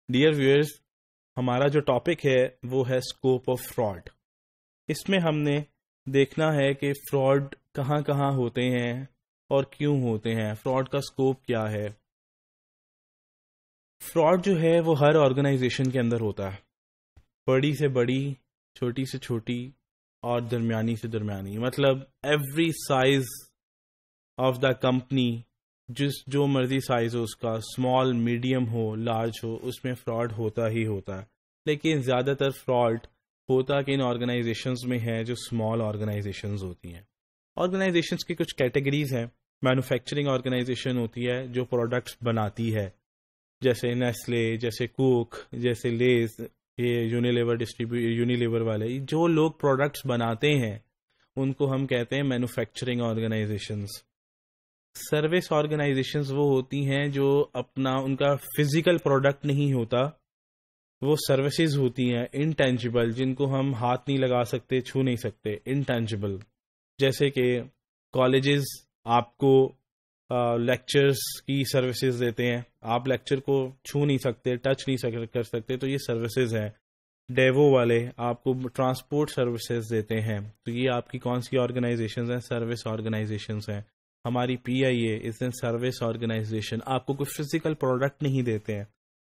Dear wears, ہمارا جو topic ہے وہ ہے اسکوپ آف فراڈ. اس میں ہم نے دیکھنا ہے کہ فراڈ کہاں کہاں ہوتے ہیں اور کیوں ہوتے ہیں، فراڈ کا اسکوپ کیا ہے. فراڈ جو ہے وہ ہر آرگنائزیشن کے اندر ہوتا ہے، بڑی سے بڑی، چھوٹی سے چھوٹی اور درمیانی سے درمیانی. مطلب every size of the company, جو مرضی سائز ہو اس کا، اسمال، میڈیم ہو، لارج ہو، اس میں فراڈ ہوتا ہی ہوتا ہے. لیکن زیادہ تر فراڈ ہوتا کہ ان آرگنائزیشنز میں ہے جو اسمال آرگنائزیشنز ہوتی ہیں. آرگنائزیشنز کی کچھ کیٹیگریز ہیں. مینوفیکچرنگ آرگنائزیشن ہوتی ہے جو پروڈکٹس بناتی ہے، جیسے نیسلے، جیسے کوک، جیسے لیز، یہ یونیلیور والے، جو لوگ پروڈکٹس بناتے ہیں ان کو ہم کہتے ہیں مینوفیکچرنگ آرگنائزیشنز. سروس آرگنائزیشنز وہ ہوتی ہیں جو ان کا فزیکل پروڈکٹ نہیں ہوتا، وہ سروسز ہوتی ہیں انٹینجیبل، جن کو ہم ہاتھ نہیں لگا سکتے، چھو نہیں سکتے، انٹینجیبل. جیسے کہ کالجز آپ کو لیکچرز کی سروسز دیتے ہیں، آپ لیکچر کو چھو نہیں سکتے، ٹچ نہیں کر سکتے، تو یہ سروسز ہیں. ڈیوو والے آپ کو ٹرانسپورٹ سروسز دیتے ہیں، تو یہ آپ کی کون سی آرگنائزیشنز ہیں؟ سروس آرگنائزیشنز ہیں. ہماری PIA is an service organisation, آپ کو کوئی فزیکل پروڈکٹ نہیں دیتے ہیں.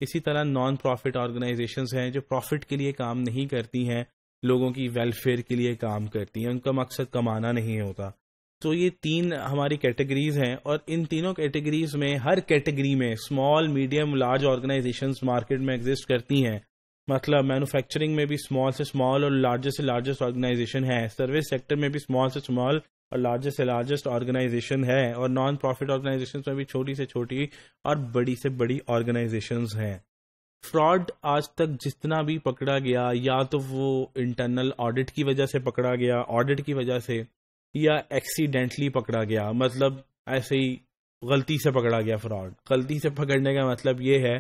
اسی طرح نان پروفٹ آرگنائزیشنز ہیں جو پروفٹ کے لیے کام نہیں کرتی ہیں، لوگوں کی ویلفیئر کے لیے کام کرتی ہیں، ان کا مقصد کمانا نہیں ہوتا. تو یہ 3 ہماری کیٹیگریز ہیں، اور ان تینوں کیٹیگریز میں ہر کیٹیگری میں small, medium, large organisations market میں ایگزسٹ کرتی ہیں. مطلب مینوفیکچرنگ میں بھی اسمال سے اسمال اور لارجسٹ سے لارجسٹ آرگنائزیشن ہے، سروس سیکٹر میں بھی اسمال سے اسمال اور لارجسٹ سے لارجسٹ آرگنائزیشن ہے، اور نان پروفٹ آرگنائزیشن میں بھی چھوٹی سے چھوٹی اور بڑی سے بڑی آرگنائزیشنز ہیں. فراڈ آج تک جتنا بھی پکڑا گیا، یا تو وہ انٹرنل آڈٹ کی وجہ سے پکڑا گیا، آڈٹ کی وجہ سے، یا ایکسیڈنٹلی پکڑا گیا، مطلب ایسے ہی غلطی سے پکڑا گیا. فراڈ غلطی سے پکڑنے کا مطلب یہ ہے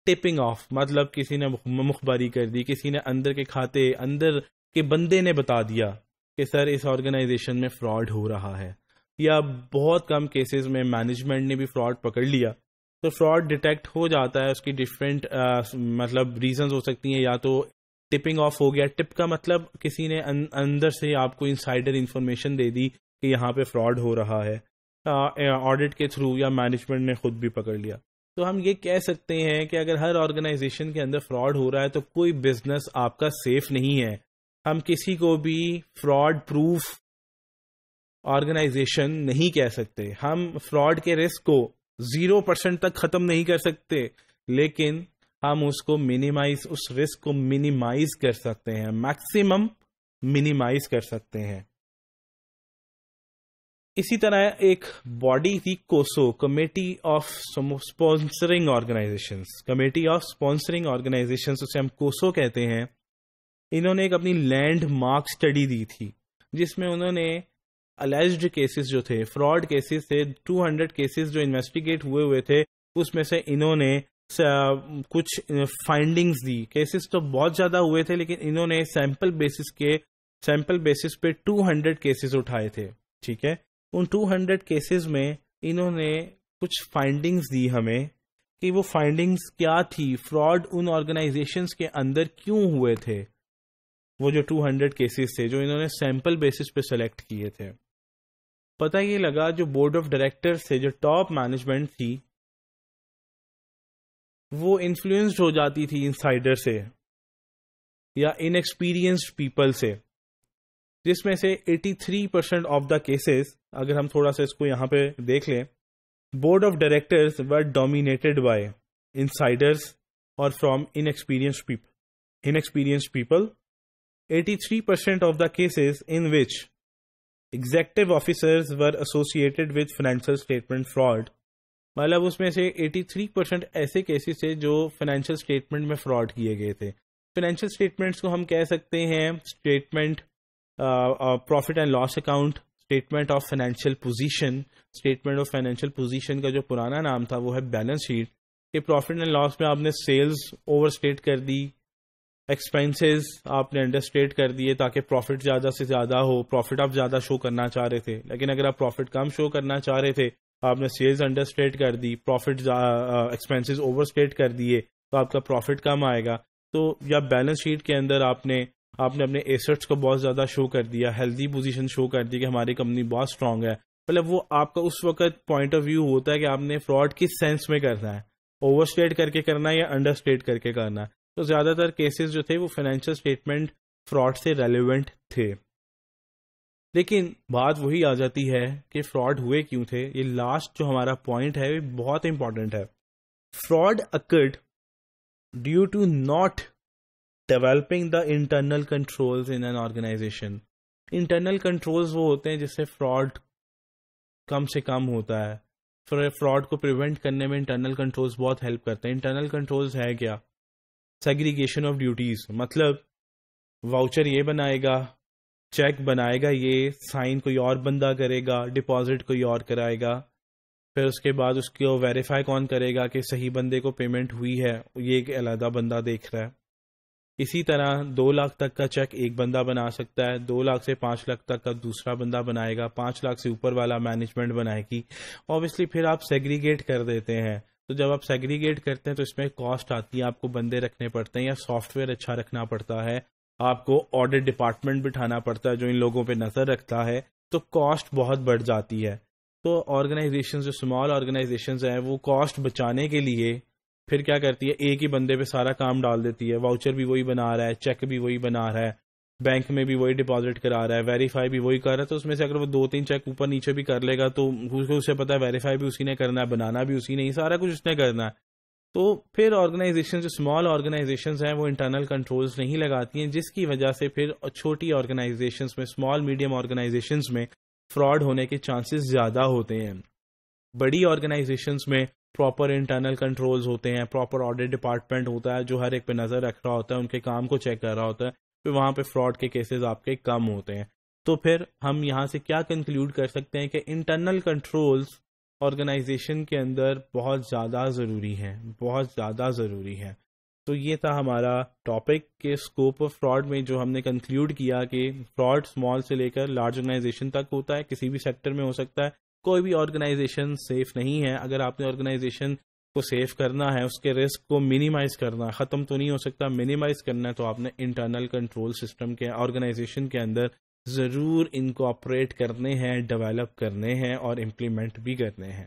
ٹپنگ آف، مطلب کسی نے مخبری کر دی، کسی نے اندر کے کھاتے، اندر کے بندے نے بتا دیا کہ سر اس آرگنائزیشن میں فراڈ ہو رہا ہے. یا بہت کم کیسز میں مینجمنٹ نے بھی فراڈ پکڑ لیا. تو فراڈ ڈیٹیکٹ ہو جاتا ہے، اس کی ڈفرینٹ مطلب ریزنز ہو سکتی ہیں. یا تو ٹپنگ آف ہو گیا، ٹپ کا مطلب کسی نے اندر سے آپ کو انسائڈر انفارمیشن دے دی کہ یہاں پہ فراڈ ہو رہا ہے، آڈٹ کے تھرو، یا مینجمنٹ نے خود بھی پکڑ لیا. تو ہم یہ کہہ سکتے ہیں کہ اگر ہر آرگنائزیشن کے اندر فراڈ ہو رہا ہے تو کوئی بزنس آپ کا سیف نہیں ہے. ہم کسی کو بھی فراڈ پروف آرگنائزیشن نہیں کہہ سکتے. ہم فراڈ کے رسک کو 0% تک ختم نہیں کر سکتے، لیکن ہم اس رسک کو منیمائز کر سکتے ہیں، میکسیمم منیمائز کر سکتے ہیں. اسی طرح ایک باڈی تھی COSO, committee of sponsoring organisations. Committee of sponsoring organisations, اسے ہم کوسو کہتے ہیں. انہوں نے ایک اپنی لینڈ مارک اسٹڈی دی تھی، جس میں انہوں نے الیجڈ کیسز جو تھے، فراڈ کیسز تھے، 200 کیسز جو انویسٹیگیٹ ہوئے تھے، اس میں سے انہوں نے کچھ فائنڈنگز دی. کیسز تو بہت زیادہ ہوئے تھے، لیکن انہوں نے سیمپل بیسس پہ 200 کیسز اٹھائے تھے. ٹھیک ہے، ان 200 کیسز میں انہوں نے کچھ فائنڈنگز دی ہمیں کہ وہ فائنڈنگز کیا تھی، فراڈ ان آرگنائزیشنز کے اندر کیوں ہوئے تھے. وہ جو 200 کیسز تھے جو انہوں نے سیمپل بیسس پہ سلیکٹ کیے تھے، پتہ یہ لگا جو بورڈ آف ڈائریکٹرز تھے، جو ٹاپ مینجمنٹ تھی، وہ انفلوئنسڈ ہو جاتی تھی انسائڈر سے یا ان ایکسپیرینسڈ پیپل سے، جس میں سے 83% آف دا کیسز، اگر ہم تھوڑا سا اس کو یہاں پہ دیکھ لیں، board of directors were dominated by insiders اور from inexperienced people. 83% of the cases in which executive officers were associated with financial statement fraud. مطلب اس میں سے 83% ایسے کیسز تھے جو فائنینشیل اسٹیٹمنٹ میں فراڈ کیے گئے تھے. فائنینشیل اسٹیٹمنٹس کو ہم کہہ سکتے ہیں statement profit and loss account, statement of financial position. Statement of financial position کا جو پرانا نام تھا وہ ہے بیلنس شیٹ. کہ پروفٹ اینڈ لاس میں آپ نے سیلز اوور اسٹیٹ کر دی، ایکسپینسز آپ نے انڈر اسٹیٹ کر دیے تاکہ پروفٹ زیادہ سے زیادہ ہو. پروفٹ آپ زیادہ شو کرنا چاہ رہے تھے، لیکن اگر آپ پروفٹ کم شو کرنا چاہ رہے تھے، آپ نے سیلز انڈر اسٹیٹ کر دی، پروفٹ ایکسپینسز اوور اسٹیٹ کر دیے. تو آپ کا پروفٹ کم آئے گا. تو یا بیلنس شیٹ کے اندر آپ نے اپنے ایسٹس کو بہت زیادہ شو کر دیا, ہیلدی پوزیشن شو کر دی کہ ہماری کمپنی بہت اسٹرانگ ہے, مطلب وہ آپ کا اس وقت پوائنٹ آف ویو ہوتا ہے کہ آپ نے فراڈ کس سینس میں کرنا ہے, اوور اسٹیٹ کر کے کرنا ہے یا انڈر اسٹیٹ کر کے کرنا ہے. تو زیادہ تر کیسز جو تھے وہ فائنینشیل اسٹیٹمنٹ فراڈ سے ریلیونٹ تھے. لیکن بات وہی آ جاتی ہے کہ فراڈ ہوئے کیوں تھے. یہ لاسٹ جو ہمارا پوائنٹ ہے یہ بہت امپورٹنٹ ہے. Fraud occurred due to not developing the internal controls in an organisation. Internal controls وہ ہوتے ہیں جس سے فراڈ کم سے کم ہوتا ہے. فراڈ کو پریونٹ کرنے میں انٹرنل کنٹرولز بہت ہیلپ کرتے ہیں. انٹرنل کنٹرولز ہے کیا؟ سیگریگیشن آف ڈیوٹیز, مطلب واؤچر یہ بنائے گا, چیک بنائے گا, یہ سائن کوئی اور بندہ کرے گا, ڈپازٹ کوئی اور کرائے گا, پھر اس کے بعد اس کو ویریفائی کون کرے گا کہ صحیح بندے کو پیمنٹ ہوئی ہے, یہ ایک علیحدہ بندہ دیکھ رہا ہے. اسی طرح 2 لاکھ تک کا چیک ایک بندہ بنا سکتا ہے, 2 لاکھ سے 5 لاکھ تک کا دوسرا بندہ بنائے گا, 5 لاکھ سے اوپر والا مینجمنٹ بنائے گی. اوبیسلی پھر آپ سیگریگیٹ کر دیتے ہیں. تو جب آپ سیگریگیٹ کرتے ہیں تو اس میں کاسٹ آتی ہے, آپ کو بندے رکھنے پڑتے ہیں یا سافٹ ویئر اچھا رکھنا پڑتا ہے, آپ کو آڈٹ ڈپارٹمنٹ بٹھانا پڑتا ہے جو ان لوگوں پہ نظر رکھتا ہے, تو کاسٹ بہت بڑھ جاتی ہے. تو آرگنائزیشن جو اسمال آرگنائزیشنز ہیں وہ کاسٹ بچانے کے لیے پھر کیا کرتی ہے, ایک ہی بندے پہ سارا کام ڈال دیتی ہے. واؤچر بھی وہی بنا رہا ہے, چیک بھی وہی بنا رہا ہے, بینک میں بھی وہی ڈپازٹ کرا رہا ہے, ویریفائی بھی وہی کر رہا ہے. تو اس میں سے اگر وہ 2-3 چیک اوپر نیچے بھی کر لے گا تو اسے پتا ہے ویریفائی بھی اسی نے کرنا ہے, بنانا بھی اسی نے, سارا کچھ اس نے کرنا ہے. تو پھر آرگنائزیشن جو اسمال آرگنائزیشنز ہیں وہ انٹرنل کنٹرولز نہیں لگاتی ہیں, جس کی وجہ سے پھر چھوٹی آرگنائزیشنز میں, اسمال میڈیم آرگنائزیشنز میں فراڈ ہونے کے چانسز زیادہ ہوتے ہیں. بڑی آرگنائزیشنز میں پراپر انٹرنل کنٹرولز ہوتے ہیں, پراپر آڈٹ ڈپارٹمنٹ ہوتا ہے جو ہر ایک پہ نظر رکھ رہا ہوتا ہے, ان کے کام کو چیک کر رہا ہوتا ہے, پھر وہاں پہ فراڈ کے کیسز آپ کے کم ہوتے ہیں. تو پھر ہم یہاں سے کیا کنکلوڈ کر سکتے ہیں کہ انٹرنل کنٹرولز آرگنائزیشن کے اندر بہت زیادہ ضروری ہیں, بہت زیادہ ضروری ہیں. تو یہ تھا ہمارا ٹاپک کے اسکوپ آف فراڈ میں, جو ہم نے کنکلوڈ کیا کہ فراڈ اسمال سے لے کر لارج آرگنائزیشن تک ہوتا ہے, کسی بھی سیکٹر میں ہو سکتا ہے. کوئی بھی آرگنائزیشن سیف نہیں ہے. اگر آپ نے آرگنائزیشن کو سیف کرنا ہے, اس کے رسک کو منیمائز کرنا ہے, ختم تو نہیں ہو سکتا, منیمائز کرنا ہے, تو آپ نے انٹرنل کنٹرول سسٹم کے آرگنائزیشن کے اندر ضرور ان کو آپریٹ کرنے ہیں, ڈیولپ کرنے ہیں اور امپلیمنٹ بھی کرنے ہیں.